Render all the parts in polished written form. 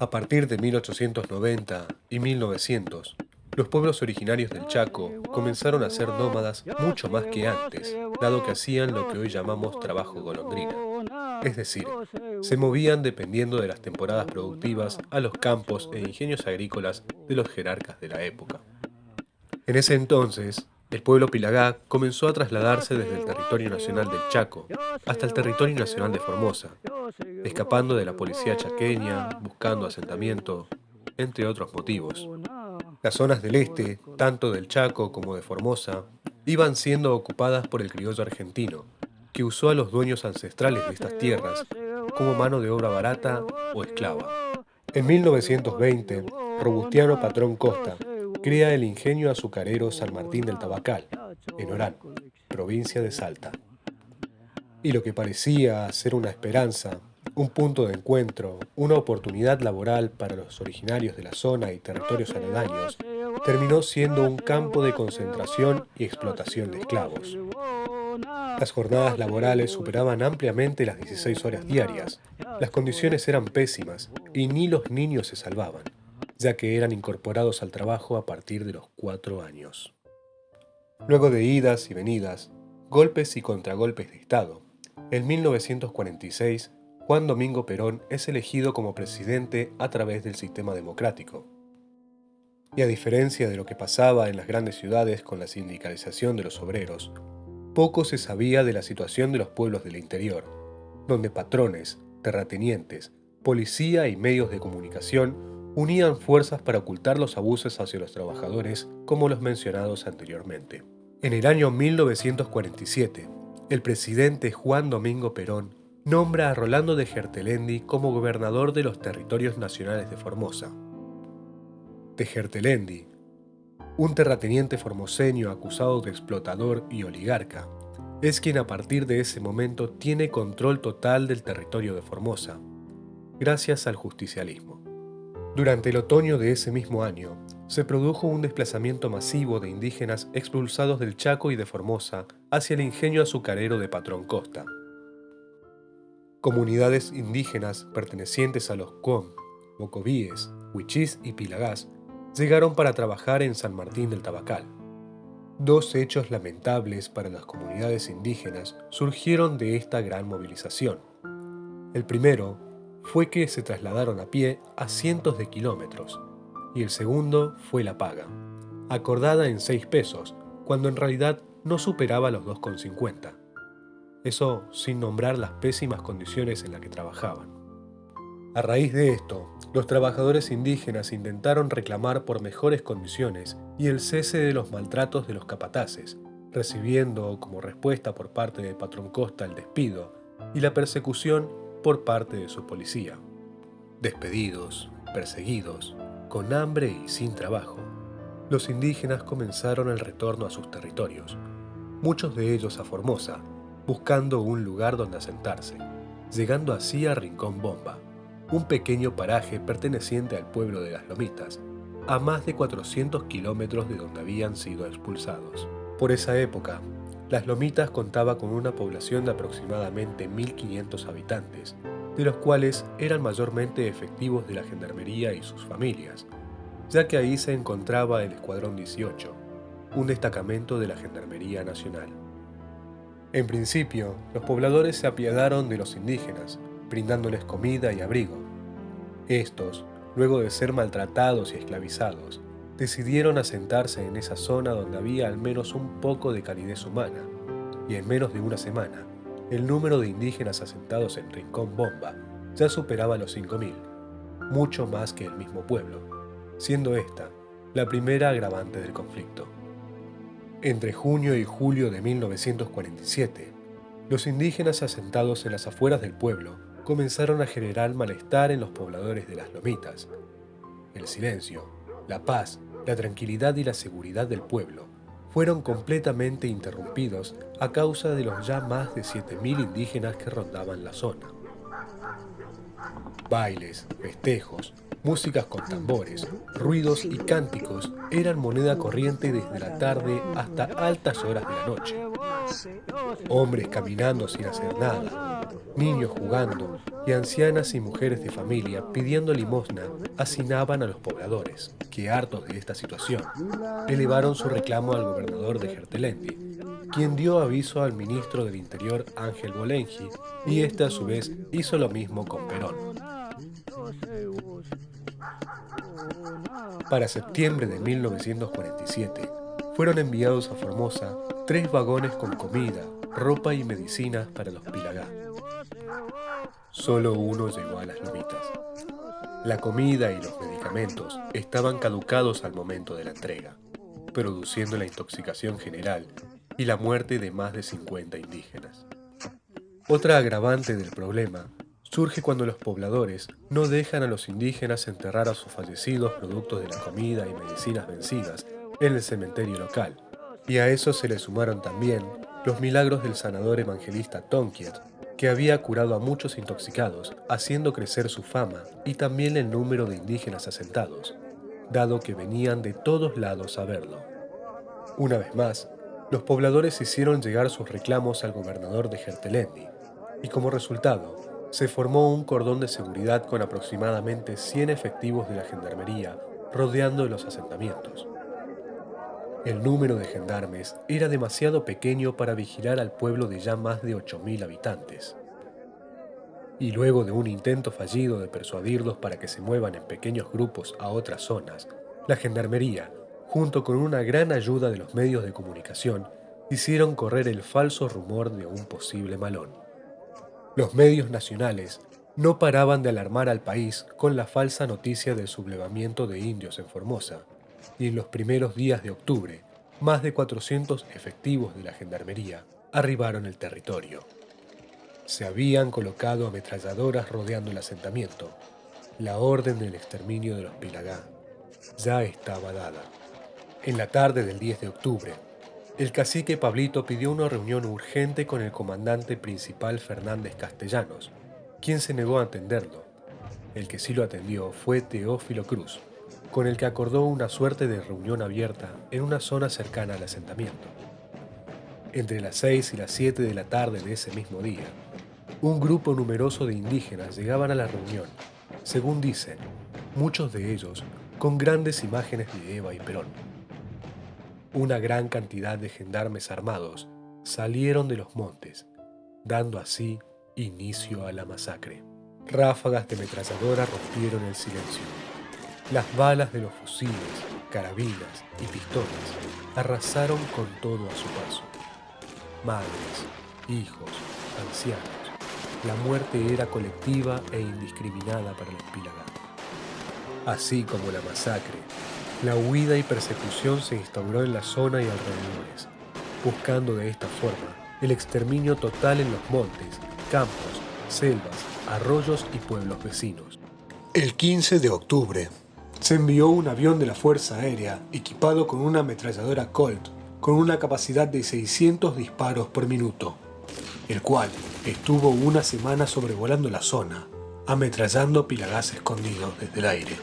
A partir de 1890 y 1900, los pueblos originarios del Chaco comenzaron a ser nómadas mucho más que antes, dado que hacían lo que hoy llamamos trabajo golondrina. Es decir, se movían dependiendo de las temporadas productivas a los campos e ingenios agrícolas de los jerarcas de la época. En ese entonces, el pueblo Pilagá comenzó a trasladarse desde el territorio nacional del Chaco hasta el territorio nacional de Formosa, escapando de la policía chaqueña, buscando asentamiento, entre otros motivos. Las zonas del este, tanto del Chaco como de Formosa, iban siendo ocupadas por el criollo argentino, que usó a los dueños ancestrales de estas tierras como mano de obra barata o esclava. En 1920, Robustiano Patrón Costa crea el ingenio azucarero San Martín del Tabacal, en Orán, provincia de Salta. Y lo que parecía ser una esperanza, un punto de encuentro, una oportunidad laboral para los originarios de la zona y territorios aledaños, terminó siendo un campo de concentración y explotación de esclavos. Las jornadas laborales superaban ampliamente las 16 horas diarias, las condiciones eran pésimas y ni los niños se salvaban, ya que eran incorporados al trabajo a partir de los 4 años. Luego de idas y venidas, golpes y contragolpes de Estado, en 1946, Juan Domingo Perón es elegido como presidente a través del sistema democrático. Y a diferencia de lo que pasaba en las grandes ciudades con la sindicalización de los obreros, poco se sabía de la situación de los pueblos del interior, donde patrones, terratenientes, policía y medios de comunicación unían fuerzas para ocultar los abusos hacia los trabajadores como los mencionados anteriormente. En el año 1947, el presidente Juan Domingo Perón nombra a Rolando de Gertelendi como gobernador de los territorios nacionales de Formosa. De Gertelendi, un terrateniente formoseño acusado de explotador y oligarca, es quien a partir de ese momento tiene control total del territorio de Formosa, gracias al justicialismo. Durante el otoño de ese mismo año, se produjo un desplazamiento masivo de indígenas expulsados del Chaco y de Formosa hacia el ingenio azucarero de Patrón Costa. Comunidades indígenas pertenecientes a los Quom, Mocovíes, Huichís y Pilagás llegaron para trabajar en San Martín del Tabacal. Dos hechos lamentables para las comunidades indígenas surgieron de esta gran movilización. El primero fue que se trasladaron a pie a cientos de kilómetros, y el segundo fue la paga, acordada en 6 pesos, cuando en realidad no superaba los 2,50. Eso sin nombrar las pésimas condiciones en las que trabajaban. A raíz de esto, los trabajadores indígenas intentaron reclamar por mejores condiciones y el cese de los maltratos de los capataces, recibiendo como respuesta por parte de Patrón Costa el despido y la persecución por parte de su policía. Despedidos, perseguidos, con hambre y sin trabajo, los indígenas comenzaron el retorno a sus territorios, muchos de ellos a Formosa, buscando un lugar donde asentarse, llegando así a Rincón Bomba, un pequeño paraje perteneciente al pueblo de las Lomitas, a más de 400 kilómetros de donde habían sido expulsados. Por esa época, Las Lomitas contaba con una población de aproximadamente 1.500 habitantes, de los cuales eran mayormente efectivos de la Gendarmería y sus familias, ya que ahí se encontraba el Escuadrón 18, un destacamento de la Gendarmería Nacional. En principio, los pobladores se apiadaron de los indígenas, brindándoles comida y abrigo. Estos, luego de ser maltratados y esclavizados, decidieron asentarse en esa zona donde había al menos un poco de calidez humana, y en menos de una semana, el número de indígenas asentados en Rincón Bomba ya superaba los 5.000, mucho más que el mismo pueblo, siendo esta la primera agravante del conflicto. Entre junio y julio de 1947, los indígenas asentados en las afueras del pueblo comenzaron a generar malestar en los pobladores de las Lomitas. El silencio, la paz, la tranquilidad y la seguridad del pueblo fueron completamente interrumpidos a causa de los ya más de 7.000 indígenas que rondaban la zona. Bailes, festejos, músicas con tambores, ruidos y cánticos eran moneda corriente desde la tarde hasta altas horas de la noche. Hombres caminando sin hacer nada, niños jugando, y ancianas y mujeres de familia pidiendo limosna hacinaban a los pobladores, que hartos de esta situación, elevaron su reclamo al gobernador de Hertelendy, quien dio aviso al ministro del Interior Ángel Bolenji, y este a su vez hizo lo mismo con Perón. Para septiembre de 1947, fueron enviados a Formosa 3 vagones con comida, ropa y medicinas para los Pilagá. Solo uno llegó a las lomitas. La comida y los medicamentos estaban caducados al momento de la entrega, produciendo la intoxicación general y la muerte de más de 50 indígenas. Otra agravante del problema surge cuando los pobladores no dejan a los indígenas enterrar a sus fallecidos productos de la comida y medicinas vencidas en el cementerio local, y a eso se le sumaron también los milagros del sanador evangelista Tonkiet, que había curado a muchos intoxicados, haciendo crecer su fama y también el número de indígenas asentados, dado que venían de todos lados a verlo. Una vez más, los pobladores hicieron llegar sus reclamos al gobernador de Hertelendy, y como resultado, se formó un cordón de seguridad con aproximadamente 100 efectivos de la gendarmería rodeando los asentamientos. El número de gendarmes era demasiado pequeño para vigilar al pueblo de ya más de 8.000 habitantes. Y luego de un intento fallido de persuadirlos para que se muevan en pequeños grupos a otras zonas, la gendarmería, junto con una gran ayuda de los medios de comunicación, hicieron correr el falso rumor de un posible malón. Los medios nacionales no paraban de alarmar al país con la falsa noticia del sublevamiento de indios en Formosa, y en los primeros días de octubre, más de 400 efectivos de la gendarmería arribaron al territorio. Se habían colocado ametralladoras rodeando el asentamiento. La orden del exterminio de los Pilagá ya estaba dada. En la tarde del 10 de octubre, el cacique Pablito pidió una reunión urgente con el comandante principal Fernández Castellanos, quien se negó a atenderlo. El que sí lo atendió fue Teófilo Cruz, con el que acordó una suerte de reunión abierta en una zona cercana al asentamiento. Entre las 6 y las 7 de la tarde de ese mismo día, un grupo numeroso de indígenas llegaban a la reunión, según dicen, muchos de ellos con grandes imágenes de Eva y Perón. Una gran cantidad de gendarmes armados salieron de los montes, dando así inicio a la masacre. Ráfagas de ametralladora rompieron el silencio. Las balas de los fusiles, carabinas y pistolas arrasaron con todo a su paso. Madres, hijos, ancianos, la muerte era colectiva e indiscriminada para los Pilagá. Así como la masacre, la huida y persecución se instauró en la zona y alrededores, buscando de esta forma el exterminio total en los montes, campos, selvas, arroyos y pueblos vecinos. El 15 de octubre se envió un avión de la Fuerza Aérea equipado con una ametralladora Colt con una capacidad de 600 disparos por minuto, el cual estuvo una semana sobrevolando la zona, ametrallando Pilagás escondidos desde el aire.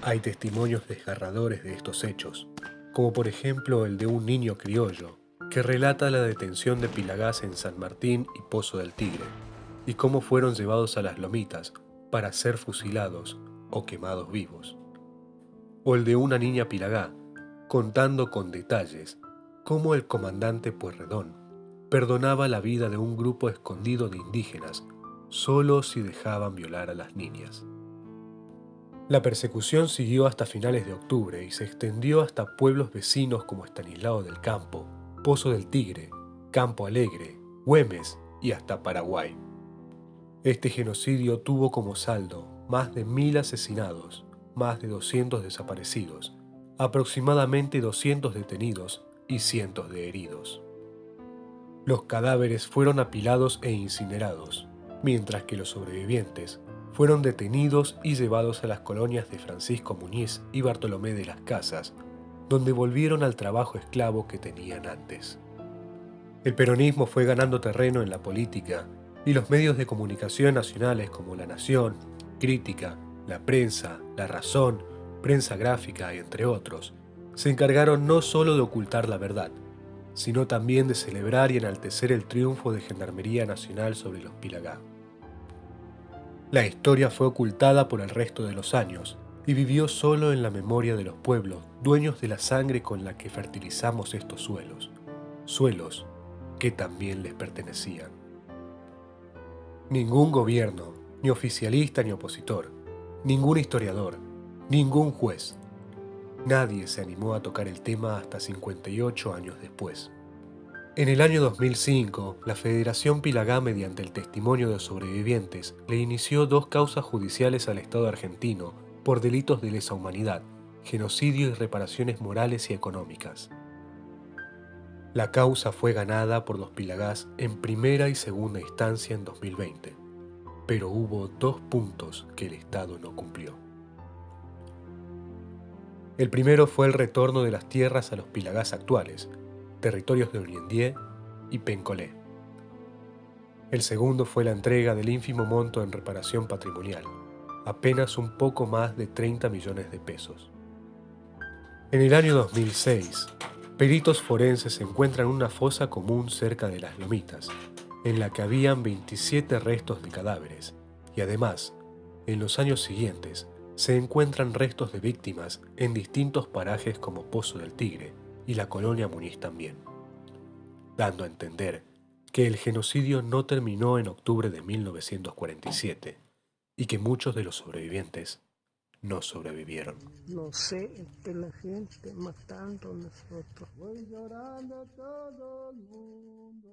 Hay testimonios desgarradores de estos hechos, como por ejemplo el de un niño criollo, que relata la detención de Pilagás en San Martín y Pozo del Tigre, y cómo fueron llevados a las lomitas para ser fusilados o quemados vivos. O el de una niña Pilagá, contando con detalles cómo el comandante Pueyrredón perdonaba la vida de un grupo escondido de indígenas solo si dejaban violar a las niñas. La persecución siguió hasta finales de octubre y se extendió hasta pueblos vecinos como Estanislao del Campo, Pozo del Tigre, Campo Alegre, Güemes y hasta Paraguay. Este genocidio tuvo como saldo más de 1.000 asesinados, más de 200 desaparecidos, aproximadamente 200 detenidos y cientos de heridos. Los cadáveres fueron apilados e incinerados, mientras que los sobrevivientes fueron detenidos y llevados a las colonias de Francisco Muñiz y Bartolomé de las Casas, donde volvieron al trabajo esclavo que tenían antes. El peronismo fue ganando terreno en la política y los medios de comunicación nacionales como La Nación, Crítica, La Prensa, La Razón, Prensa Gráfica, entre otros, se encargaron no solo de ocultar la verdad, sino también de celebrar y enaltecer el triunfo de Gendarmería Nacional sobre los Pilagá. La historia fue ocultada por el resto de los años y vivió solo en la memoria de los pueblos, dueños de la sangre con la que fertilizamos estos suelos, suelos que también les pertenecían. Ningún gobierno, ni oficialista ni opositor, ningún historiador, ningún juez, nadie se animó a tocar el tema hasta 58 años después. En el año 2005, la Federación Pilagá, mediante el testimonio de sobrevivientes, le inició 2 causas judiciales al Estado argentino por delitos de lesa humanidad, genocidio y reparaciones morales y económicas. La causa fue ganada por los Pilagás en primera y segunda instancia en 2020, pero hubo 2 puntos que el Estado no cumplió. El primero fue el retorno de las tierras a los Pilagás actuales, territorios de Oliendie y Pencolé. El segundo fue la entrega del ínfimo monto en reparación patrimonial, apenas un poco más de 30 millones de pesos. En el año 2006, peritos forenses encuentran una fosa común cerca de Las Lomitas, en la que habían 27 restos de cadáveres, y además, en los años siguientes, se encuentran restos de víctimas en distintos parajes como Pozo del Tigre y la colonia Muñiz también, dando a entender que el genocidio no terminó en octubre de 1947 y que muchos de los sobrevivientes no sobrevivieron. No sé, la gente matando a nosotros. Voy llorando todo el mundo.